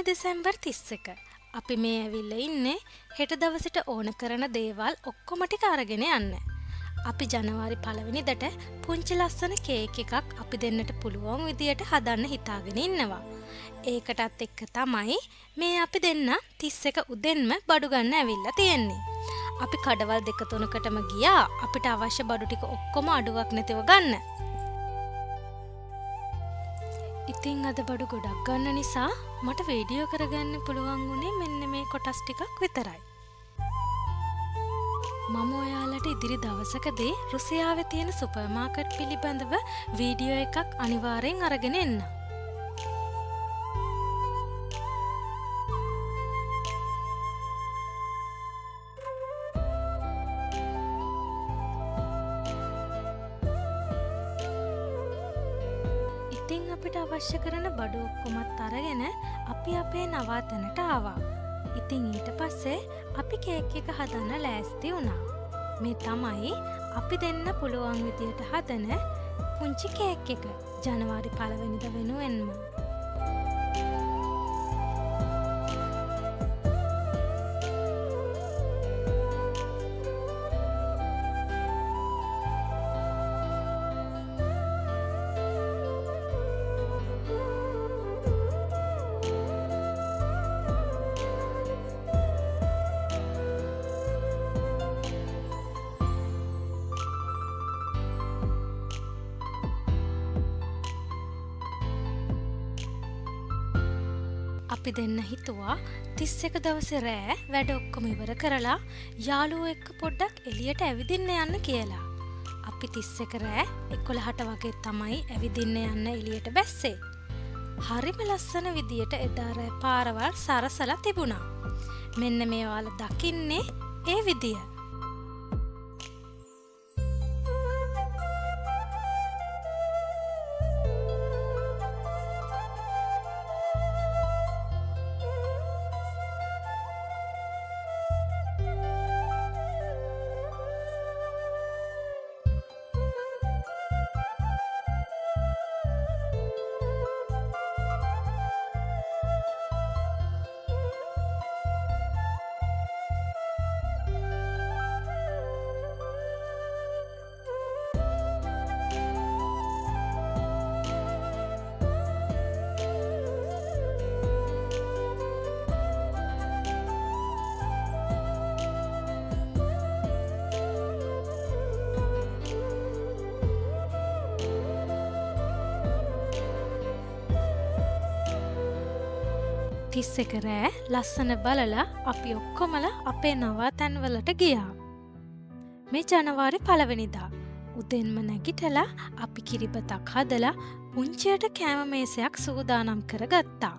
මේ දෙසැම්බර් 31. අපි මේ ඇවිල්ලා ඉන්නේ හෙට දවසට ඕන කරන දේවල් ඔක්කොම ටික අරගෙන යන්න. අපි ජනවාරි 1 වෙනිදාට පුංචි ලස්සන කේක් එකක් අපි දෙන්නට පුළුවන් විදියට හදන්න හිතාගෙන ඉන්නවා. ඒකටත් එක්ක තමයි මේ අපි දෙන්න 31 උදෙන්ම බඩු ගන්න ඇවිල්ලා තියෙන්නේ. අපි කඩවල් 2-3කටම ගියා අපිට අවශ්‍ය බඩු ටික ඔක්කොම අඩුවක් නැතිව ගන්න. ඉතින් අද බඩු ගොඩක් ගන්න නිසා මට වීඩියෝ කරගන්න පුළුවන් වුණේ මෙන්න මේ කොටස් ටිකක් විතරයි. මම ඔයාලට ඉදිරි දවසකදී රුසියාවේ තියෙන සුපර් මාකට් පිළිබඳව වීඩියෝ එකක් අනිවාර්යෙන් අරගෙන එන්න. ඉතින් අපිට අවශ්‍ය කරන බඩු ඔක්කොමත් අරගෙන අපි අපේ නවාතැනට ආවා. ඉතින් ඊට පස්සේ අපි කේක් එක හදන්න ලෑස්ති වුණා. මේ තමයි අපි දෙන්න පුළුවන් විදියට හදන පුංචි කේක් එක. ජනවාරි 1 වෙනිදා වෙනුවෙන්ම. අපි දෙන්න හිතුවා 31 දවසේ රෑ වැඩ ඔක්කොම ඉවර කරලා යාළුවෝ එක්ක පොඩ්ඩක් එළියට ඇවිදින්න යන්න කියලා. අපි 31 රෑ 11ට වගේ තමයි ඇවිදින්න යන්න එළියට බැස්සේ. හරිම ලස්සන විදියට එදා රෑ පාරවල් සරසලා තිබුණා. මෙන්න මේ ඔයාලා දකින්නේ ඒ විදිය. තිස්සක රෑ ලස්සන බලලා අපි ඔක්කොමලා අපේ නවාතැන්වලට ගියා. මේ ජනවාරි 1 වෙනිදා උදෙන්ම නැගිටලා අපි කිරිබතක් හදලා පුංචියට කෑම මේසයක් සූදානම් කරගත්තා.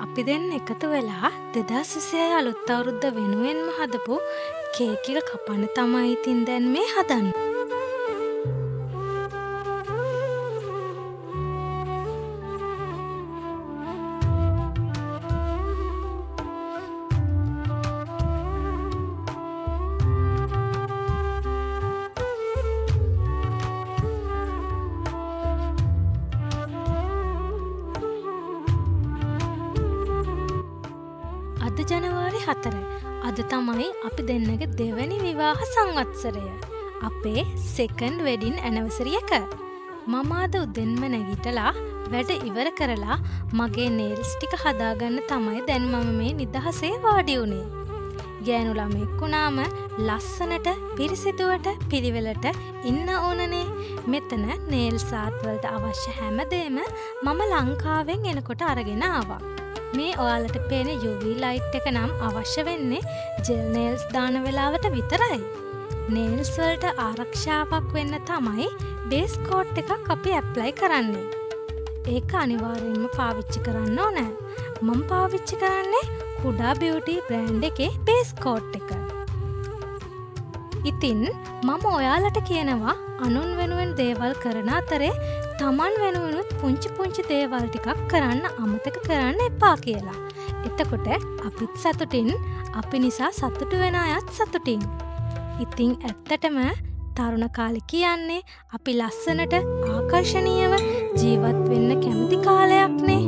අපි දෙන්න එකතු වෙලා 2026 අලුත් අවුරුද්ද වෙනුවෙන්ම හදපු කේක් එක කපන්න තමයි ඉතින් දැන් මේ හදන්නේ. අද ජනවාරි 4 අද තමයි අපි දෙන්නගේ දෙවැනි විවාහ සංවත්සරය. අපේ second wedding anniversary එක. මම අද උදෙන්ම නැගිටලා වැඩ ඉවර කරලා මගේ nails ටික හදාගන්න තමයි දැන් මම මේ නිදහසේ වාඩි වුණේ. ගෑනු ළමෙක් වුණාම ලස්සනට පිරිසිදුවට පිළිවෙලට ඉන්න ඕනනේ. මෙතන nails art වලට අවශ්‍ය හැමදේම මම ලංකාවෙන් එනකොට අරගෙන ආවා. මේ ඔයාලට පේන UV light එක නම් අවශ්‍ය වෙන්නේ gel nails දාන වෙලාවට විතරයි. nails වලට ආරක්ෂාවක් වෙන්න තමයි base coat එකක් අපි apply කරන්නේ. ඒක අනිවාර්යෙන්ම පාවිච්චි කරන්න ඕන. මම පාවිච්චි කරන්නේ හුඩා බියුටි බ්‍රෑන්ඩ් එකේ බේස් කෝට් එක. ඉතින් මම ඔයාලට කියනවා අනුන් වෙනුවෙන් දේවල් කරන අතරේ තමන් වෙනුවෙනුත් පුංචි පුංචි දේවල් ටිකක් කරන්න අමතක කරන්න එපා කියලා. එතකොට අපිත් සතුටින් අපි නිසා සතුටු වෙන අයත් සතුටින්. ඉතින් ඇත්තටම තරුණ කාලේ කියන්නේ අපි ලස්සනට ආකර්ශනීයව ජීවත් වෙන්න කැමති කාලයක්නේ.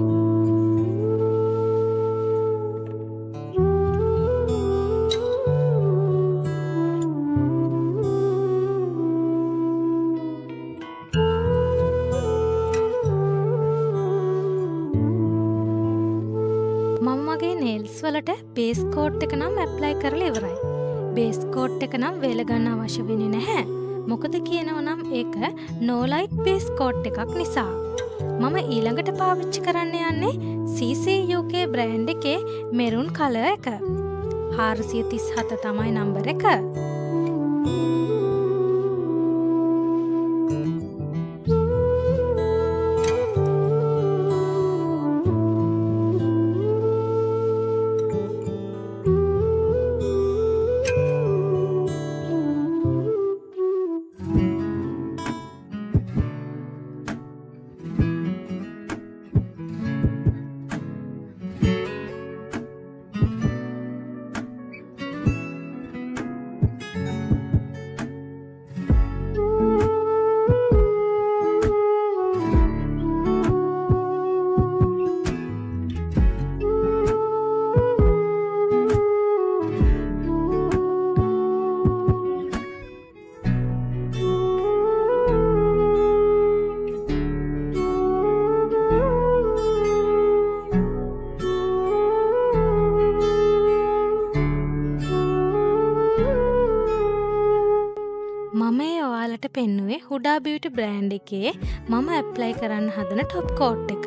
වලට බේස් කෝට් එක නම් ඇප්ලයි කරලා ඉවරයි. බේස් කෝට් එක නම් වේල ගන්න අවශ්‍ය වෙන්නේ නැහැ. මොකද කියනවා නම් ඒක no light බේස් කෝට් එකක් නිසා. මම ඊළඟට පාවිච්චි කරන්න යන්නේ CC UK බ්‍රෑන්ඩ් එකේ මෙරුන් කලර් එක. 437 තමයි නම්බර එක. පෙන්නුවේ හුඩා බියුටි බ්‍රෑන්ඩ් එකේ මම ඇප්ලයි කරන්න හදන টොප් කෝට් එක.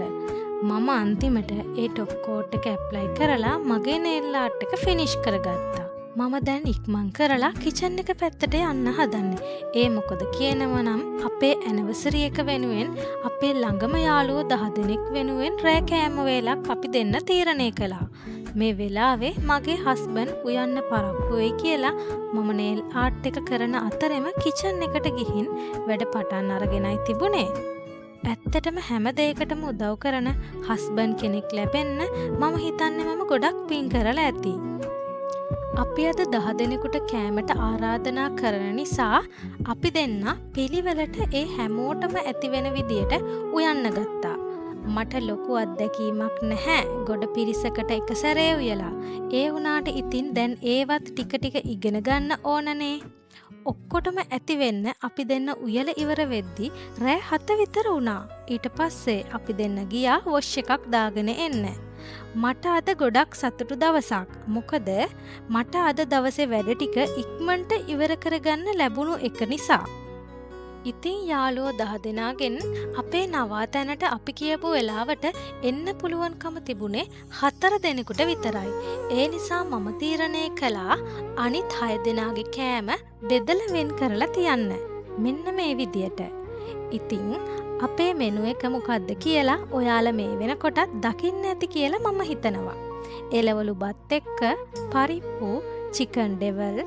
මම අන්තිමට ඒ টොප් කෝට් එක ඇප්ලයි කරලා මගේ නේල් ආර්ට් එක ෆිනිෂ් කරගත්තා. මම දැන් ඉක්මන් කරලා කිචන් එක පැත්තට යන්න හදන්නේ. ඒ මොකද කියනවා නම් අපේ ඇනිවර්සරි එක වෙනුවෙන් අපේ ළඟම යාළුවෝ 10 දෙනෙක් වෙනුවෙන් රෑ කෑම වේලක් අපි දෙන්න තීරණය කළා. මේ වෙලාවේ මගේ හස්බන්ඩ් උයන්න පරක්කු වෙයි කියලා මම නේල් ආර්ට් එක කරන අතරෙම කිචන් එකට ගිහින් වැඩ පටන් අරගෙනයි තිබුණේ. ඇත්තටම හැම දෙයකටම උදව් කරන හස්බන්ඩ් කෙනෙක් ලැබෙන්න මම හිතන්නේ මම ගොඩක් පින් කරලා ඇති. අපි අද 10 දෙනෙකුට කෑමට ආරාධනා කරන නිසා අපි දෙන්න පිළිවෙලට ඒ හැමෝටම ඇති වෙන විදියට උයන්න ගත්තා. මට ලොකු අත්දැකීමක් නැහැ ගොඩ පිරිසකට එක සැරේ උයලා. ඒ වුණාට ඉතින් දැන් ඒවත් ටික ටික ඉගෙන ගන්න ඕනනේ. ඔක්කොටම ඇති වෙන්න අපි දෙන්න උයල ඉවර වෙද්දි රෑ 7 විතර වුණා. ඊට පස්සේ අපි දෙන්න ගියා වොෂ් එකක් දාගෙන එන්න. මට අද ගොඩක් සතුටු දවසක්. මොකද මට අද දවසේ වැඩ ටික ඉක්මනට ඉවර කරගන්න ලැබුණු එක නිසා. ඉතින් යාළුවෝ 10 දෙනාගෙන් අපේ නවාතැනට අපි කියපු වෙලාවට එන්න පුළුවන්කම තිබුණේ 4 දෙනෙකුට විතරයි. ඒ නිසා මම තීරණය කළා අනිත් 6 දෙනාගේ කෑම බෙදලා වෙන් කරලා තියන්න. මෙන්න මේ විදියට. ඉතින් අපේ මෙනු එක මොකද්ද කියලා ඔයාලා මේ වෙනකොටත් දකින්න ඇති කියලා මම හිතනවා. එළවලු බත් එක්ක පරිප්පු, චිකන් ඩෙවල්,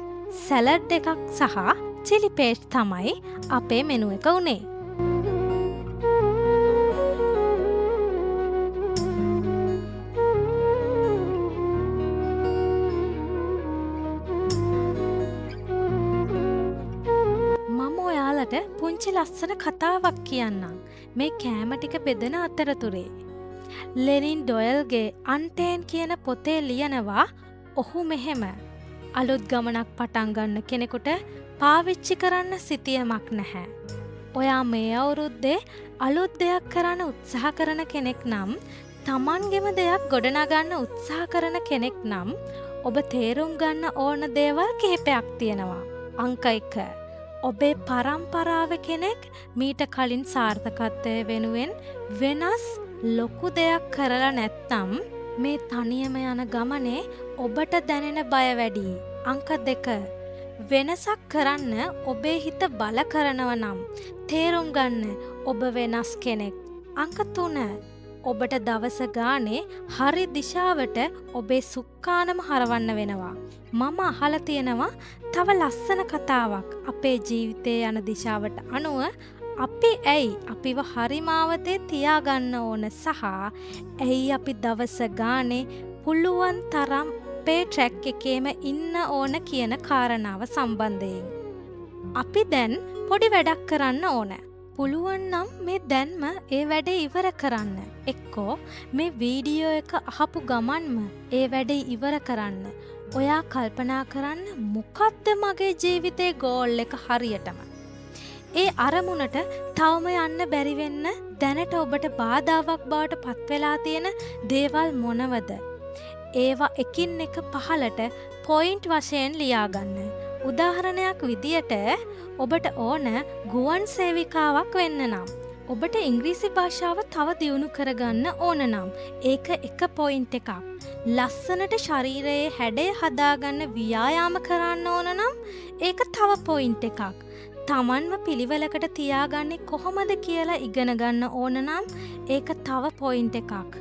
සැලඩ් එකක් සහ චිලි පේස්ට් තමයි අපේ මෙනු එක උනේ. මම ඔයාලට පුංචි ලස්සන කතාවක් කියන්නම් මේ කෑම ටික බෙදෙන අතරතුරේ. ලෙනින් ඩොයල්ගේ අන්ටේන් කියන පොතේ ලියනවා ඔහු මෙහෙම අලුත් ගමනක් පටන් ගන්න කෙනෙකුට පාවිච්චි කරන්න සිතියමක් නැහැ. ඔයා මේ අවුරුද්දේ අලුත් දෙයක් කරන්න උත්සාහ කරන කෙනෙක් නම්, තමන්ගෙම දෙයක් ගොඩනගන්න උත්සාහ කරන කෙනෙක් නම් ඔබ තේරුම් ගන්න ඕන දේවල් කිහිපයක් තියෙනවා. අංක 1. ඔබේ පරම්පරාවේ කෙනෙක් මීට කලින් සාර්ථකත්වය වෙනුවෙන් වෙනස් ලොකු දෙයක් කරලා නැත්නම් මේ තනියම යන ගමනේ ඔබට දැනෙන බය වැඩි. අංක 2. වෙනසක් කරන්න ඔබේ හිත බල කරනව නම් තේරුම් ගන්න ඔබ වෙනස් කෙනෙක්. අංක 3 ඔබට දවස ගානේ හරි දිශාවට ඔබේ සුක්කානම හරවන්න වෙනවා. මම අහලා තියෙනවා තව ලස්සන කතාවක් අපේ ජීවිතේ යන දිශාවට අනුව අපි ඇයි අපිව හරි මාවතේ තියාගන්න ඕන සහ ඇයි අපි දවස ගානේ පුළුවන් තරම් අපේ ට්‍රැක් එකේම ඉන්න ඕන කියන කාරණාව සම්බන්ධයෙන්. අපි දැන් පොඩි වැඩක් කරන්න ඕන. පුළුවන් නම් මේ දැන්ම ඒ වැඩේ ඉවර කරන්න. එක්කෝ මේ වීඩියෝ එක අහපු ගමන්ම ඒ වැඩේ ඉවර කරන්න. ඔයා කල්පනා කරන්න මොකද්ද මගේ ජීවිතේ ගෝල් එක හරියටම. ඒ අරමුණට තවම යන්න බැරි වෙන්න දැනට ඔබට බාධාවක් බවට පත් වෙලා තියෙන දේවල් මොනවද? ඒවා එකින් එක පහලට පොයින්ට් වශයෙන් ලියාගන්න. උදාහරණයක් විදියට ඔබට ඕන ගුවන් සේවිකාවක් වෙන්න නම් ඔබට ඉංග්‍රීසි භාෂාව තව දියුණු කරගන්න ඕන නම් ඒක එක පොයින්ට් එකක්. ලස්සනට ශරීරයේ හැඩය හදාගන්න ව්‍යායාම කරන්න ඕන නම් ඒක තව පොයින්ට් එකක්. තමන්ව පිළිවෙලකට තියාගන්නේ කොහොමද කියලා ඉගෙන ගන්න ඕන නම් ඒක තව පොයින්ට් එකක්.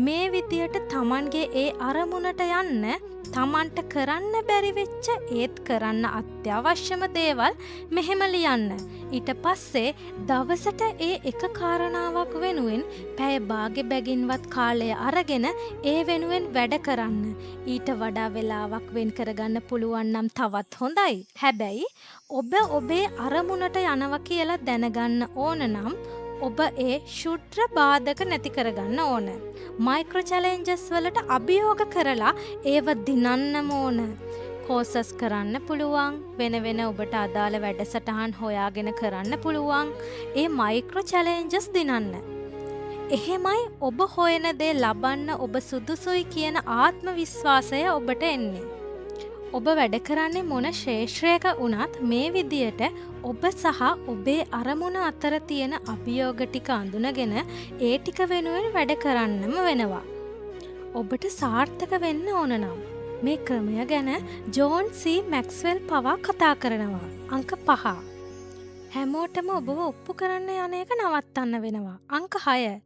මේ විදියට තමන්ගේ ඒ අරමුණට යන්න තමන්ට කරන්න බැරි වෙච්ච ඒත් කරන්න අත්‍යවශ්‍යම දේවල් මෙහෙම ලියන්න. ඊට පස්සේ දවසට ඒ එක කාරණාවක් වෙනුවෙන් පැය භාගෙ බැගින්වත් කාලය අරගෙන ඒ වෙනුවෙන් වැඩ කරන්න. ඊට වඩා වෙලාවක් වෙන් කරගන්න පුළුවන් නම් තවත් හොඳයි. හැබැයි ඔබ ඔබේ අරමුණට යනවා කියලා දැනගන්න ඕන නම් ඔබ ඒ ශුද්‍ර බාධක නැති කරගන්න ඕන. මයික්‍රෝ චැලෙන්ජස් වලට අභියෝග කරලා ඒව දිනන්නම ඕන. කෝසස් කරන්න පුළුවන්, වෙන වෙන ඔබට අදාළ වැඩසටහන් හොයාගෙන කරන්න පුළුවන්. ඒ මයික්‍රෝ චැලෙන්ජස් දිනන්න. එහෙමයි ඔබ හොයන දේ ලබන්න ඔබ සුදුසුයි කියන ආත්ම විශ්වාසය ඔබට එන්නේ. ඔබ වැඩ කරන්නේ මොන ශේෂ්ත්‍රයක වුණත් මේ විදියට ඔබ සහ ඔබේ අරමුණ අතර තියෙන අභියෝග ටික අඳුනගෙන ඒ ටික වෙනුවෙන් වැඩ කරන්නම වෙනවා. ඔබට සාර්ථක වෙන්න ඕන නම් මේ ක්‍රමය ගැන ජෝන් සී මැක්ස්වෙල් පවා කතා කරනවා. අංක 5. හැමෝටම ඔබව ඔප්පු කරන්න යන එක නවත්තන්න වෙනවා. අංක 6.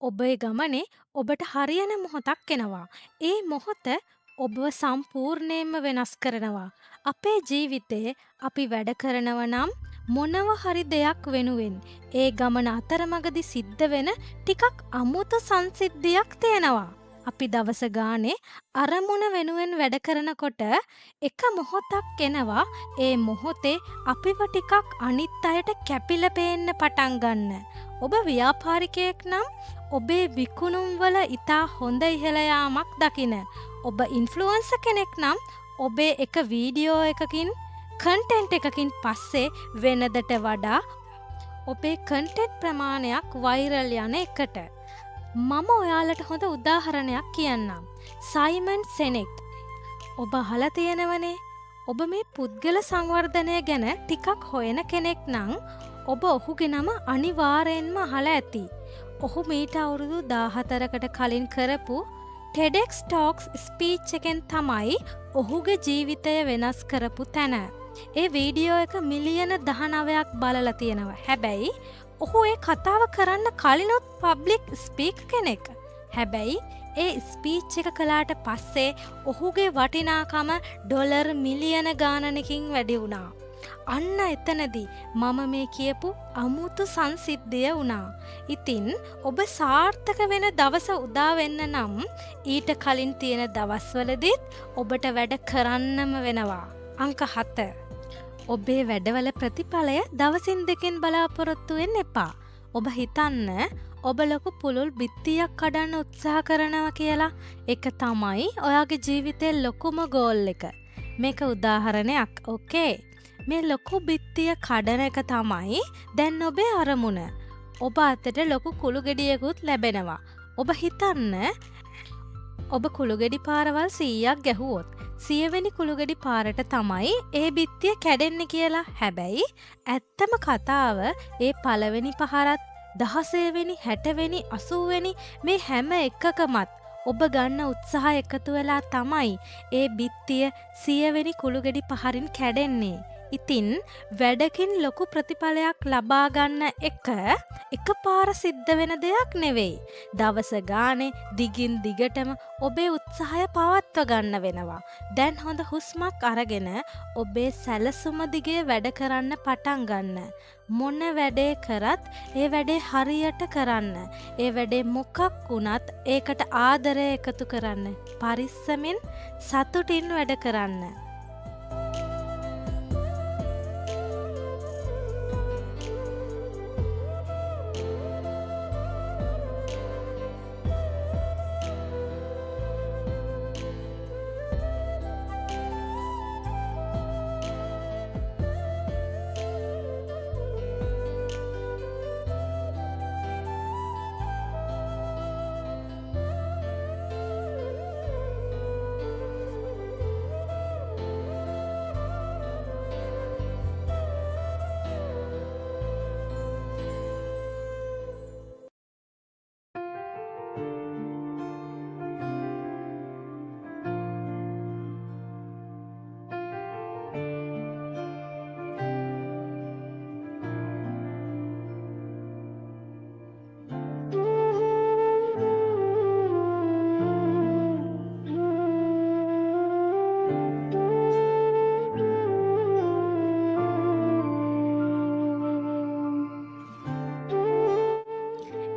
ඔබේ ගමනේ ඔබට හරියන මොහොතක් එනවා. ඒ මොහොත ඔබව සම්පූර්ණයෙන්ම වෙනස් කරනවා. අපේ ජීවිතේ අපි වැඩ කරනව නම් මොනව හරි දෙයක් වෙනුවෙන් ඒ ගමන අතරමඟදි සිද්ධ වෙන ටිකක් අමුතු සංසිද්ධියක් තියෙනවා. අපි දවස ගානේ අරමුණ වෙනුවෙන් වැඩ කරනකොට එක මොහොතක් එනවා. ඒ මොහොතේ අපිව ටිකක් අනිත් අයට කැපිලා පේන්න පටන් ගන්න. ඔබ ව්‍යාපාරිකයෙක් නම් ඔබේ විකුණුම් වල ඉතා හොඳ ඉහළ යාමක් දකින. ඔබ ඉන්ෆ්ලුවන්සර් කෙනෙක් නම් ඔබේ එක වීඩියෝ එකකින් කන්ටෙන්ට් එකකින් පස්සේ වෙනදට වඩා ඔබේ කන්ටෙන්ට් ප්‍රමාණයක් වෛරල් යන එකට. මම ඔයාලට හොඳ උදාහරණයක් කියන්නම්. සයිමන් සෙනෙක්. ඔබ අහලා තියෙනවනේ. ඔබ මේ පුද්ගල සංවර්ධනය ගැන ටිකක් හොයන කෙනෙක් නම් ඔබ ඔහුගේ නම අනිවාර්යෙන්ම අහලා ඇති. ඔහු මීට අවුරුදු 14කට කලින් කරපු TEDx Talks ස්පීච් එකෙන් තමයි ඔහුගේ ජීවිතය වෙනස් කරපු තැන. ඒ වීඩියෝ එක මිලියන 19ක් බලලා තියෙනවා. හැබැයි ඔහු ඒ කතාව කරන්න කලිනුත් පබ්ලික් ස්පීකර් කෙනෙක්. හැබැයි ඒ ස්පීච් එක කළාට පස්සේ ඔහුගේ වටිනාකම ඩොලර් මිලියන ගානනකින් වැඩි වුණා. අන්න එතනදී මම මේ කියපු අමුතු සංසිද්ධිය වුණා. ඉතින් ඔබ සාර්ථක වෙන දවස උදා වෙන්න නම් ඊට කලින් තියෙන දවස්වලදීත් ඔබට වැඩ කරන්නම වෙනවා. අංක 7. ඔබේ වැඩවල ප්‍රතිඵලය දවසින් දෙකෙන් බලාපොරොත්තු වෙන්න එපා. ඔබ හිතන්න ඔබ ලොකු පුළුල් බිත්තියක් කඩන්න උත්සාහ කරනවා කියලා. ඒක තමයි ඔයාගේ ජීවිතේ ලොකුම ගෝල් එක. මේක උදාහරණයක්. ඕකේ. මේ ලොකු බිත්තිය කඩන එක තමයි දැන් ඔබේ අරමුණ. ඔබ අතට ලොකු කුළු ගෙඩියකුත් ලැබෙනවා. ඔබ හිතන්න ඔබ කුළු ගෙඩි පාරවල් 100ක් ගැහුවොත් 100 වෙනි කුළු ගෙඩි පාරට තමයි ඒ බිත්තිය කැඩෙන්නේ කියලා. හැබැයි ඇත්තම කතාව ඒ පළවෙනි පහරත් 16 වෙනි 60 වෙනි 80 වෙනි මේ හැම එකකමත් ඔබ ගන්න උත්සාහ එකතු වෙලා තමයි ඒ බිත්තිය 100 වෙනි කුළු ගෙඩි පහරින් කැඩෙන්නේ. ඉතින් වැඩකින් ලොකු ප්‍රතිඵලයක් ලබා ගන්න එක පාර සිද්ධ වෙන දෙයක් නෙවෙයි. දවස ගානේ දිගින් දිගටම ඔබේ උත්සාහය පවත්ව ගන්න වෙනවා. දැන් හොඳ හුස්මක් අරගෙන ඔබේ සැලසුම දිගේ වැඩ කරන්න පටන් ගන්න. මොන වැඩේ කරත් ඒ වැඩේ හරියට කරන්න. ඒ වැඩේ මොකක් වුණත් ඒකට ආදරය එකතු කරන්න. පරිස්සමින් සතුටින් වැඩ කරන්න.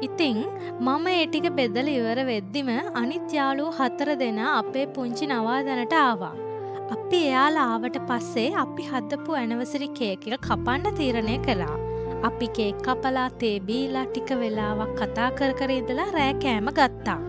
ඉතින් මම ඒ ටික බෙදලා ඉවර වෙද්දිම අනිත් යාළුවෝ 4 දෙනා අපේ පුංචි නවාදැනට ආවා. අපි එයාලා ආවට පස්සේ අපි හදපු ඇනිවර්සරි කේක් එක කපන්න තීරණය කළා. අපි කේක් කපලා තේ බීලා ටික වෙලාවක් කතා කර කර ඉඳලා රෑ කෑම ගත්තා.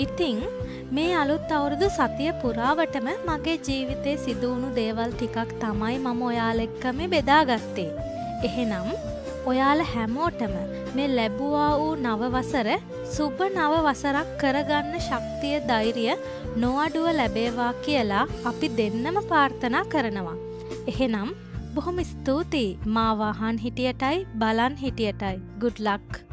ඉතින් මේ අලුත් අවුරුදු සතිය පුරාවටම මගේ ජීවිතේ සිදුවුණු දේවල් ටිකක් තමයි මම ඔයාලා එක්ක මේ බෙදාගත්තේ. එහෙනම් ඔයාලා හැමෝටම මේ ලැබුවා වූ නව වසර සුබ නව වසරක් කරගන්න ශක්තිය ධෛර්යය නොඅඩුව ලැබේවා කියලා අපි දෙන්නම ප්‍රාර්ථනා කරනවා. එහෙනම් බොහොම ස්තුතියි මාව අහන් හිටියටයි බලන් හිටියටයි. good luck.